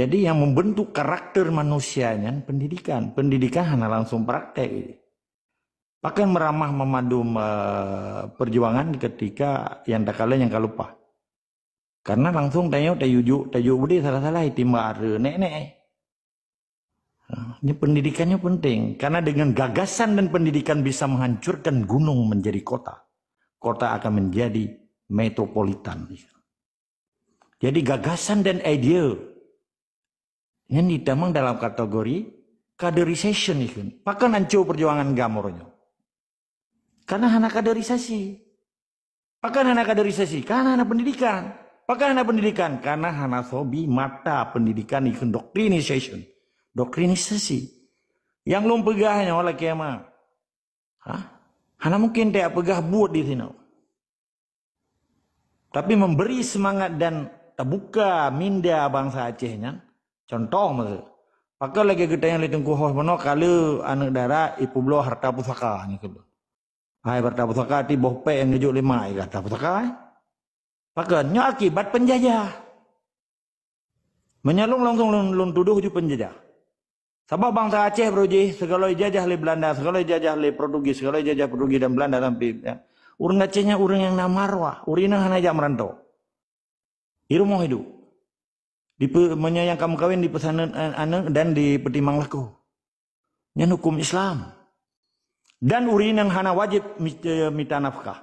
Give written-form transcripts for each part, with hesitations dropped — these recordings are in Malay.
Jadi yang membentuk karakter manusianya pendidikan. Pendidikan hanya langsung praktek. Bahkan meramah memadum perjuangan ketika yang tak kalah yang kalupa. Karena langsung tajuk budi salah-salah timba nenek. Ini pendidikannya penting. Karena dengan gagasan dan pendidikan bisa menghancurkan gunung menjadi kota. Kota akan menjadi metropolitan. Jadi gagasan dan ide yang ditamang dalam kategori kaderisasi itu. Pakai hancur perjuangan gamornya. Karena hanya kaderisasi. Pakai hanya kaderisasi. Karena hanya pendidikan. Pakai hanya pendidikan. Karena hanya hobi mata pendidikan itu doctrinization. Doktrinisasi. Yang belum pegahnya oleh kiamat. Hanya mungkin tidak pegah buat di sini. Tapi memberi semangat dan terbuka minda bangsa Acehnya. Contoh maksud. Pakai lagi kita yang lihat kuhos mana kalau anak darah ibu belo harta pusaka ni kalau. Hai harta pusaka ti bohpe yang ngejuk lima harta pusaka. Pakai nya akibat penjajah. Menyalung langsung lun tuduh ju penjajah. Sebab bangsa Aceh beruji segala jajah le Belanda, segala jajah le Portugis, segala jajah Portugis dan Belanda sampai ya. Urang Acehnya urang yang namarwah, urina hanya jak merantau. Iru mau hidup. Yang kamu kawin di pesanan anak dan di petimang laku. Yang hukum Islam. Dan urin yang hana wajib minta nafkah.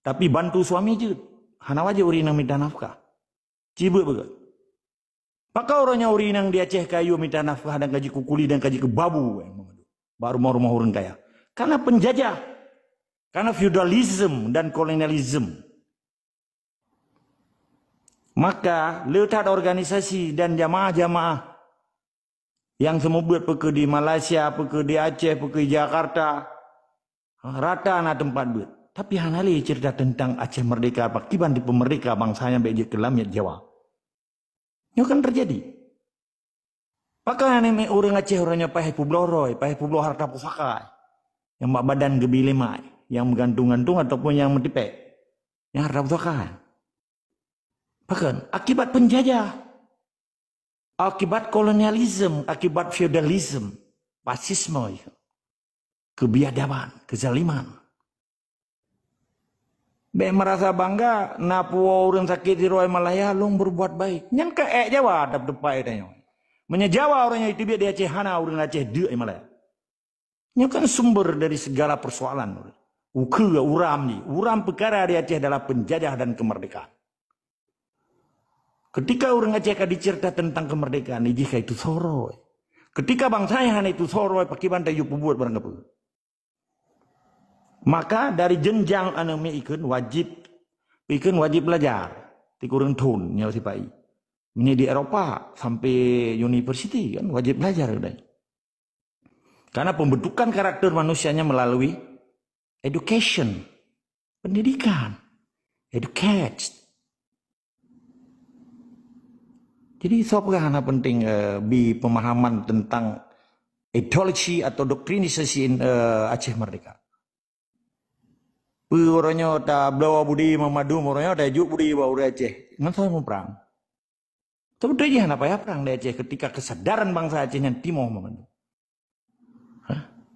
Tapi bantu suami je. Hana wajib urin yang minta nafkah. Cibuk begitu. Maka orangnya urin yang di Aceh kayu minta nafkah dan gaji kukuli dan gaji kebabu. Baru rumah-rumah orang kaya. Karena penjajah. Karena feudalism dan kolonialisme. Maka letak organisasi dan jamaah-jamaah yang semua buat pergi di Malaysia, pergi di Aceh, pergi di Jakarta, rata na tempat buat. Tapi hanali cerita tentang Aceh merdeka, pakiban di pemerdeka bangsanya baik kelam ya Jawa. Itu kan terjadi. Maka ini orang Aceh orangnya pakai publoroi, pakai publo harta pusaka, yang badan gebilemai, yang menggantung-gantung ataupun yang mentipek, yang harta pusaka. Bahkan akibat penjajah, akibat kolonialisme, akibat feudalisme, fasisme, kebiadaban, kezaliman. Be merasa bangga, napu orang sakit di Roy Malaya, long berbuat baik. Nyan ke Jawa, dap depai tanya. Menyejawa orangnya itu biar dia Aceh hana orang Aceh de Malaya. Ini kan sumber dari segala persoalan. Uram perkara di Aceh adalah penjajah dan kemerdekaan. Ketika orang Aceh dicerita tentang kemerdekaan, jika itu soroi. Ketika bangsanya hanya itu soroi, pakai bantai yupu buat barang apa. Maka dari jenjang aname ikun wajib belajar. Ti kurang tun nyawa si pai. Ini di Eropa sampai university kan wajib belajar udah. Karena pembentukan karakter manusianya melalui education, pendidikan, educate. Jadi soalnya penting di pemahaman tentang ideologi atau doktrinisasi Aceh merdeka. Orangnya tak bawa budi memadu, orangnya tak juk budi bawa Aceh. Ngan mau perang. Tapi dia apa ya perang di Aceh ketika kesadaran bangsa Aceh yang timur memadu.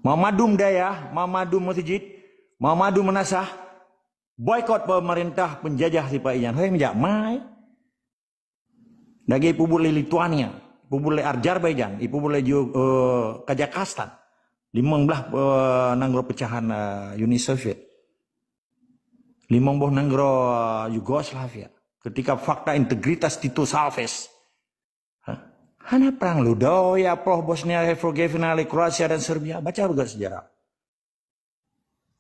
Mamadum daya, mamadum masjid, mamadum menasah, boykot pemerintah penjajah si Pak Ian. Hei menjak mai. Dagi ibu boleh Lituania, ibu boleh Azerbaijan, ibu boleh Kazakhstan, 15 nanggro pecahan Uni Soviet, 15 nanggro Yugoslavia. Ketika fakta integritas Tito Salves, hanya perang Ludoya, Proh Bosnia Herzegovina, Kroasia dan Serbia. Baca juga sejarah.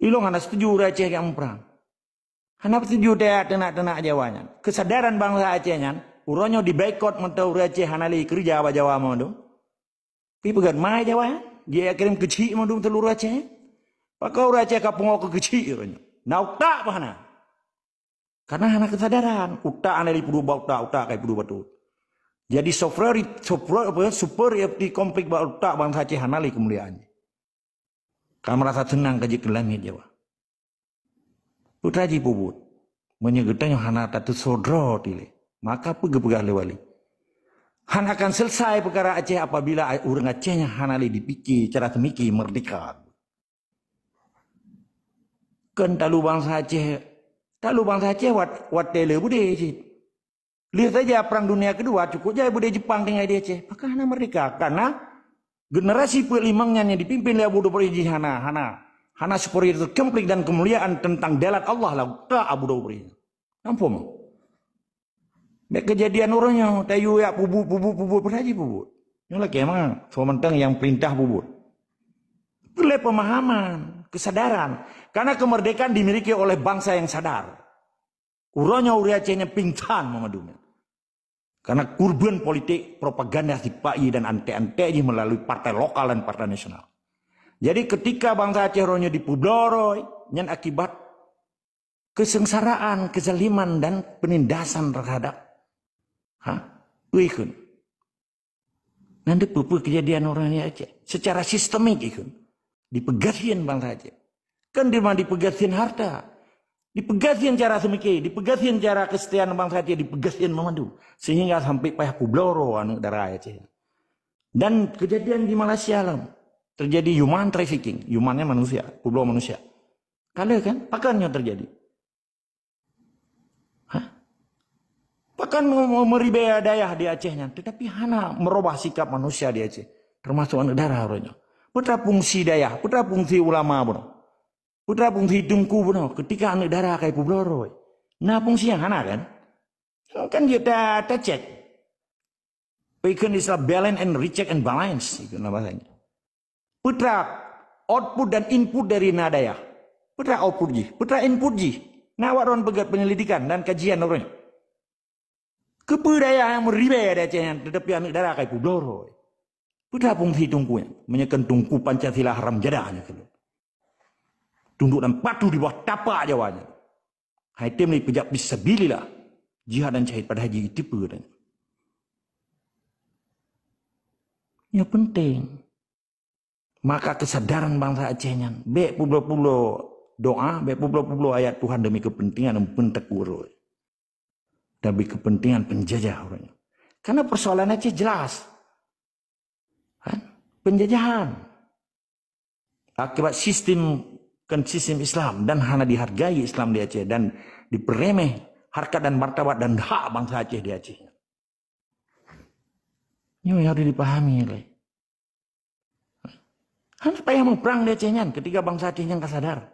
Ilong hanya setuju Aceh yang perang. Hanya setuju dia tenak-tenak Jawanya. Kesadaran bangsa Acehnya. Uronyo di boykot mentau Aceh hanali kerja apa Jawa mau dong. Pi pegat mai Jawa dia kirim kecil mau dong telur Aceh. Pakau Aceh kapung ke kecil uronyo. Nah utak apa hana? Karena hana kesadaran utak hanali pudu utak kayak pudu batu. Jadi super di konflik utak bangsa Aceh hanali kemuliaannya. Kamu merasa senang kaji kelamnya Jawa. Putraji pubut. Menyegetanya hana tatu sodro tile. Maka pegah-pegah lewali. Han akan selesai perkara Aceh apabila orang Acehnya hanali dipikir cara temiki merdeka. Kan talu bangsa Aceh wat tele bude cik. Lihat saja perang dunia kedua cukup jaya bude Jepang dengan dia Aceh. Maka hana merdeka karena generasi pelimangnya yang dipimpin oleh Abu Dhabi hana supaya terkemplik dan kemuliaan tentang dalat Allah lah tak Abu Dhabi. Nampak mau? Baik kejadian orangnya tayu ya pubu berhaji pubu. Yang lagi emang sementang yang perintah pubu. Perlu pemahaman, kesadaran. Karena kemerdekaan dimiliki oleh bangsa yang sadar. Uranya uri Acehnya pingsan memadunya. Karena kurban politik propaganda sipai dan ante-ante melalui partai lokal dan partai nasional. Jadi ketika bangsa Aceh ronya dipubloroi, yang akibat kesengsaraan, kezaliman dan penindasan terhadap ikun. Nanti pupu kejadian orangnya Aceh secara sistemik ikun. Dipegasian bangsa Aceh. Kan dipegasian harta. Dipegasian cara semiki, dipegasian cara kesetiaan bangsa Aceh, dipegasian memandu. Sehingga sampai payah publoro anu darah Aceh. Dan kejadian di Malaysia lah. Terjadi human trafficking. Humannya manusia, pulau manusia. Kalau kan, pakannya terjadi. Bahkan meribaya daya di Acehnya. Tetapi hana merubah sikap manusia di Aceh. Termasuk negara orangnya. Putra fungsi daya, putra fungsi ulama pun. Putra fungsi tungku pun. Ketika anak darah kayak publoro. Nah fungsi yang hana kan. Kan kita cek. Pekan Islam balance and recheck and balance. Itu namanya. Putra output dan input dari nadaya. Putra output ji. Putra input ji. Nah waron pegat penyelidikan dan kajian orangnya. Kebudayaan yang meribaya di Aceh. Tetapi anak darah kayak publoro. Putra fungsi tungkunya. Menyekan tungku Pancasila haram jadahnya. Tunduk dan patuh di bawah tapak jawanya. Haitim ni pejak bisabilillah. Jihad dan syahid pada haji tipu. Ya penting. Maka kesadaran bangsa Acehnya. Baik pulau-pulau doa. Baik pulau-pulau ayat Tuhan demi kepentingan dan pentekuro. Demi kepentingan penjajah orangnya. Karena persoalan Aceh jelas. Penjajahan. Akibat sistem Islam dan hana dihargai Islam di Aceh dan diperemeh harkat dan martabat dan hak bangsa Aceh di Aceh. Ini harus dipahami. Apa yang memperang di Acehnya ketika bangsa Acehnya nggak sadar?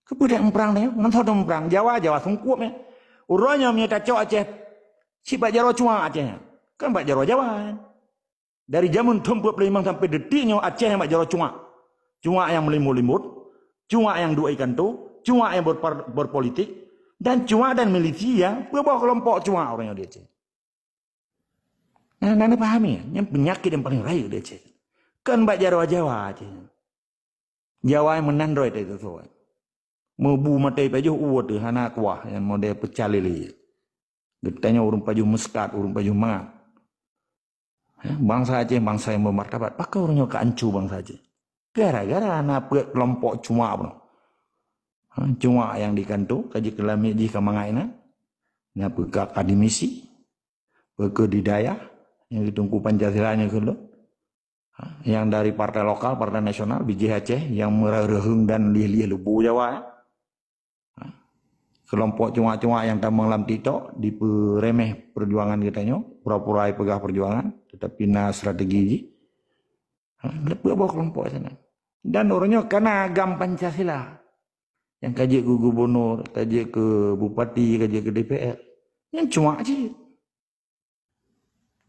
Kemudian memperang dia, nanti memperang Jawa sungkup ya. Uranya menyata cowok Aceh, si Pak Jaro cuma Acehnya, kan Pak Jaro Jawa. Dari zaman tempat pelimang sampai detiknya Aceh yang Pak Jaro cuma yang melimut-limut. Cuma yang dua ikan tu, cuma yang berpolitik, dan cuma dan milisi yang beberapa kelompok cuma orang yang di Aceh. Nah, anda pahami ya? Yang penyakit yang paling raya di Aceh. Kan Mbak Jawa Aceh. Jawa yang menandroi itu soal. Mebu matai paju uwat tu hana kuah yang model pecah lili. Getanya urung paju muskat, urung paju mangat. Bangsa Aceh bangsa yang bermartabat. Pakai orangnya keancu bangsa Aceh. Gara-gara anak kelompok cuma apa? Cuma yang dikantu kaji kelami jika mangaina. Nya ke akademisi, ke didaya yang ditunggu Pancasilanya dulu. Yang dari partai lokal, partai nasional, biji Aceh yang merahung dan lih-lih lebu Jawa. Kelompok cuma-cuma yang tambang lam tito diperemeh perjuangan kitanya, pura-pura pegah perjuangan, tetapi na strategi. Lebih bawa kelompok sana. Dan orangnya karena agam Pancasila. Yang kaji ke gubernur, kaji ke bupati, kaji ke DPR. Yang cuma aja.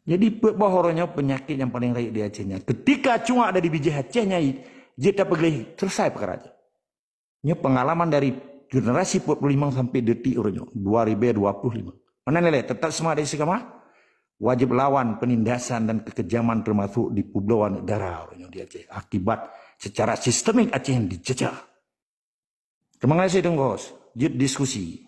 Jadi bawah orangnya penyakit yang paling raih di Acehnya. Ketika cuma ada di biji Acehnya, dia tak pergi selesai perkara aja. Ini pengalaman dari generasi 45 sampai detik orangnya. 2025. Mana nilai? Tetap semua dari sekamah. Wajib lawan penindasan dan kekejaman termasuk di Pulauan Negara di Aceh. Akibat secara sistemik Aceh yang dijajah. Terima kasih dong, diskusi.